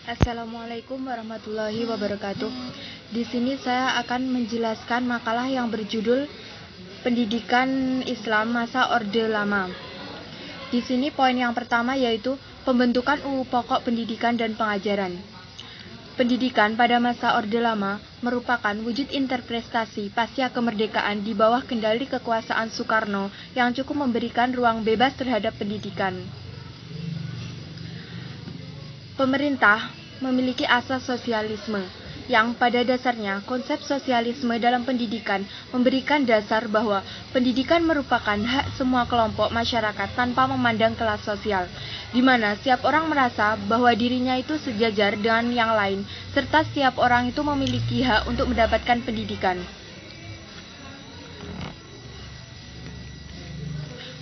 Assalamualaikum warahmatullahi wabarakatuh. Di sini saya akan menjelaskan makalah yang berjudul Pendidikan Islam Masa Orde Lama. Di sini poin yang pertama yaitu pembentukan UU Pokok Pendidikan dan Pengajaran. Pendidikan pada masa Orde Lama merupakan wujud interpretasi pasca kemerdekaan di bawah kendali kekuasaan Soekarno yang cukup memberikan ruang bebas terhadap pendidikan. Pemerintah memiliki asas sosialisme, yang pada dasarnya konsep sosialisme dalam pendidikan memberikan dasar bahwa pendidikan merupakan hak semua kelompok masyarakat tanpa memandang kelas sosial, di mana setiap orang merasa bahwa dirinya itu sejajar dengan yang lain, serta setiap orang itu memiliki hak untuk mendapatkan pendidikan.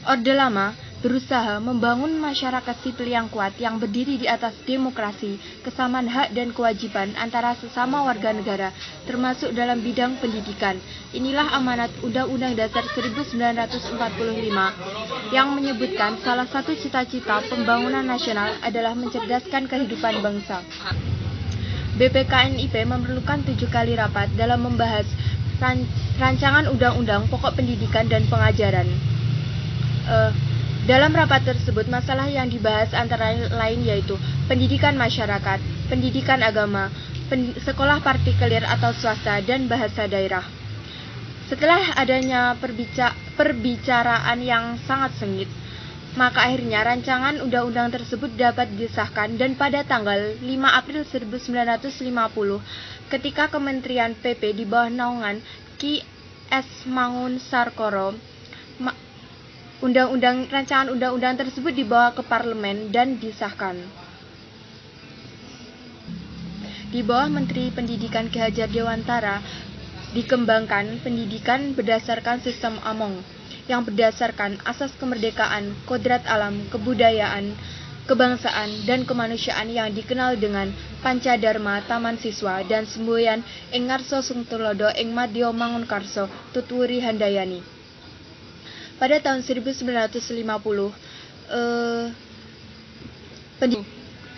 Orde Lama berusaha membangun masyarakat sipil yang kuat yang berdiri di atas demokrasi, kesamaan hak dan kewajiban antara sesama warga negara, termasuk dalam bidang pendidikan. Inilah amanat Undang-Undang Dasar 1945 yang menyebutkan salah satu cita-cita pembangunan nasional adalah mencerdaskan kehidupan bangsa. BPKNIP memerlukan 7 kali rapat dalam membahas rancangan Undang-Undang Pokok Pendidikan dan Pengajaran. Dalam rapat tersebut, masalah yang dibahas antara lain yaitu pendidikan masyarakat, pendidikan agama, sekolah partikelir atau swasta, dan bahasa daerah. Setelah adanya perbicaraan yang sangat sengit, maka akhirnya rancangan undang-undang tersebut dapat disahkan dan pada tanggal 5 April 1950, ketika Kementerian PP di bawah naungan Ki S. Mangunsarkoro, rancangan undang-undang tersebut dibawa ke parlemen dan disahkan. Di bawah Menteri Pendidikan Ki Hajar Dewantara dikembangkan pendidikan berdasarkan sistem Among yang berdasarkan asas kemerdekaan, kodrat alam, kebudayaan, kebangsaan, dan kemanusiaan yang dikenal dengan Pancadharma Taman Siswa dan semboyan ing ngarsa Sungtulodo ing Madya Mangunkarso Tutwuri Handayani. Pada tahun 1950,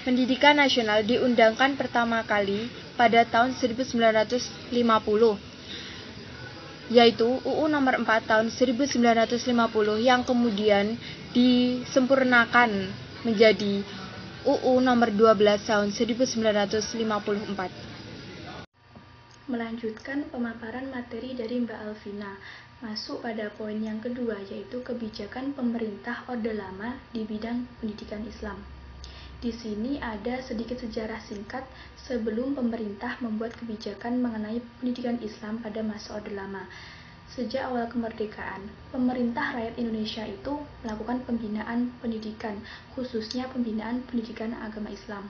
pendidikan nasional diundangkan pertama kali pada tahun 1950, yaitu UU Nomor 4 tahun 1950 yang kemudian disempurnakan menjadi UU Nomor 12 tahun 1954. Melanjutkan pemaparan materi dari Mbak Alvina, masuk pada poin yang kedua yaitu kebijakan pemerintah Orde Lama di bidang pendidikan Islam. Di sini ada sedikit sejarah singkat sebelum pemerintah membuat kebijakan mengenai pendidikan Islam pada masa Orde Lama. Sejak awal kemerdekaan, pemerintah rakyat Indonesia itu melakukan pembinaan pendidikan, khususnya pembinaan pendidikan agama Islam.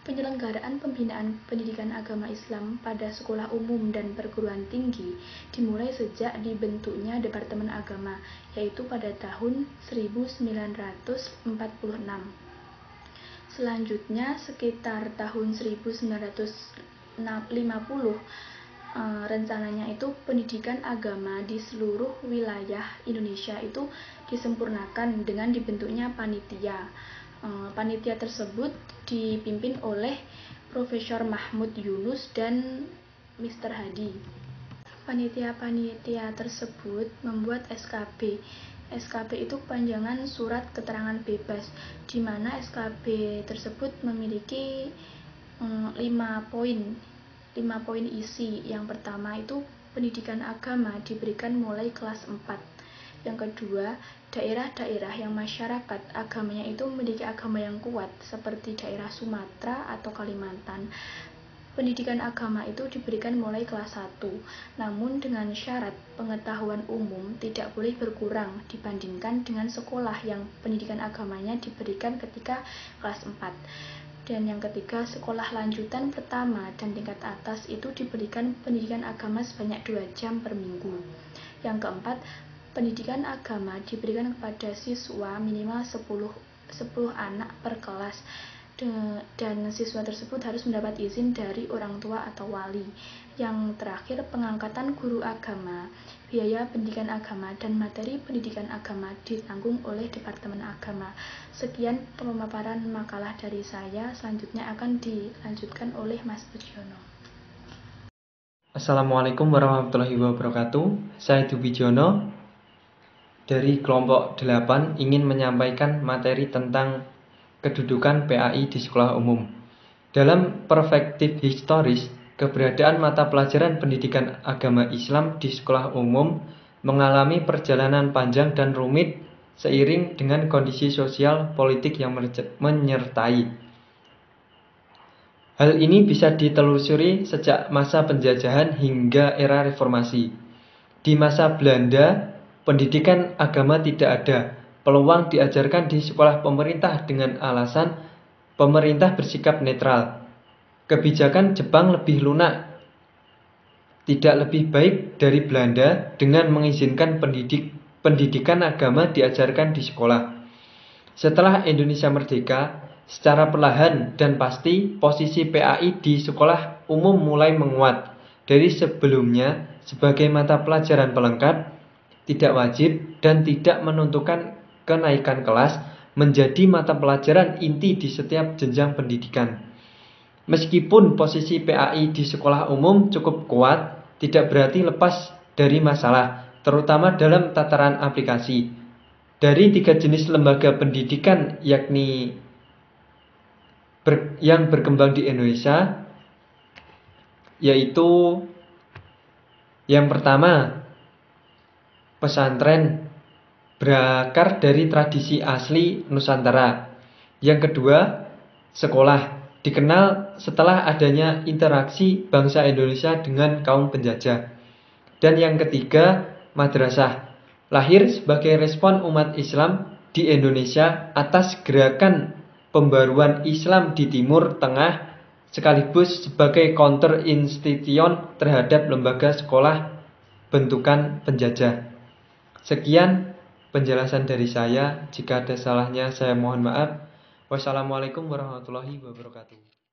Penyelenggaraan pembinaan pendidikan agama Islam pada sekolah umum dan perguruan tinggi dimulai sejak dibentuknya Departemen Agama, yaitu pada tahun 1946. Selanjutnya, sekitar tahun 1950, rencananya itu pendidikan agama di seluruh wilayah Indonesia itu disempurnakan dengan dibentuknya panitia. Panitia tersebut dipimpin oleh Profesor Mahmud Yunus dan Mr. Hadi. Panitia tersebut membuat SKB. SKB itu kepanjangan Surat Keterangan Bebas, di mana SKB tersebut memiliki 5 poin isi. Yang pertama itu pendidikan agama diberikan mulai kelas 4. Yang kedua, daerah-daerah yang masyarakat agamanya itu memiliki agama yang kuat seperti daerah Sumatera atau Kalimantan, pendidikan agama itu diberikan mulai kelas 1, namun dengan syarat pengetahuan umum tidak boleh berkurang dibandingkan dengan sekolah yang pendidikan agamanya diberikan ketika kelas 4. Dan yang ketiga, sekolah lanjutan pertama dan tingkat atas itu diberikan pendidikan agama sebanyak 2 jam per minggu. Yang keempat, pendidikan agama diberikan kepada siswa minimal 10 anak per kelas. dan siswa tersebut harus mendapat izin dari orang tua atau wali. Yang terakhir, pengangkatan guru agama, biaya pendidikan agama, dan materi pendidikan agama ditanggung oleh Departemen Agama. Sekian pemaparan makalah dari saya, selanjutnya akan dilanjutkan oleh Mas Budiono. Assalamualaikum warahmatullahi wabarakatuh. Saya Dubijono dari kelompok 8 ingin menyampaikan materi tentang kedudukan PAI di sekolah umum. Dalam perspektif historis, keberadaan mata pelajaran pendidikan agama Islam di sekolah umum mengalami perjalanan panjang dan rumit seiring dengan kondisi sosial politik yang menyertai. Hal ini bisa ditelusuri sejak masa penjajahan hingga era reformasi. Di masa Belanda, pendidikan agama tidak ada. Peluang diajarkan di sekolah pemerintah dengan alasan pemerintah bersikap netral. Kebijakan Jepang lebih lunak, tidak lebih baik dari Belanda dengan mengizinkan pendidikan agama diajarkan di sekolah. Setelah Indonesia merdeka, secara perlahan dan pasti posisi PAI di sekolah umum mulai menguat. Dari sebelumnya sebagai mata pelajaran pelengkap, tidak wajib dan tidak menentukan kenaikan kelas, menjadi mata pelajaran inti di setiap jenjang pendidikan. Meskipun posisi PAI di sekolah umum cukup kuat, tidak berarti lepas dari masalah, terutama dalam tataran aplikasi. Dari 3 jenis lembaga pendidikan yakni yang berkembang di Indonesia, yaitu yang pertama, pesantren berakar dari tradisi asli Nusantara. Yang kedua, sekolah, dikenal setelah adanya interaksi bangsa Indonesia dengan kaum penjajah. Dan yang ketiga, madrasah, lahir sebagai respon umat Islam di Indonesia atas gerakan pembaruan Islam di Timur Tengah, sekaligus sebagai counter institution terhadap lembaga sekolah bentukan penjajah. Sekian penjelasan dari saya. Jika ada salahnya, saya mohon maaf. Wassalamualaikum warahmatullahi wabarakatuh.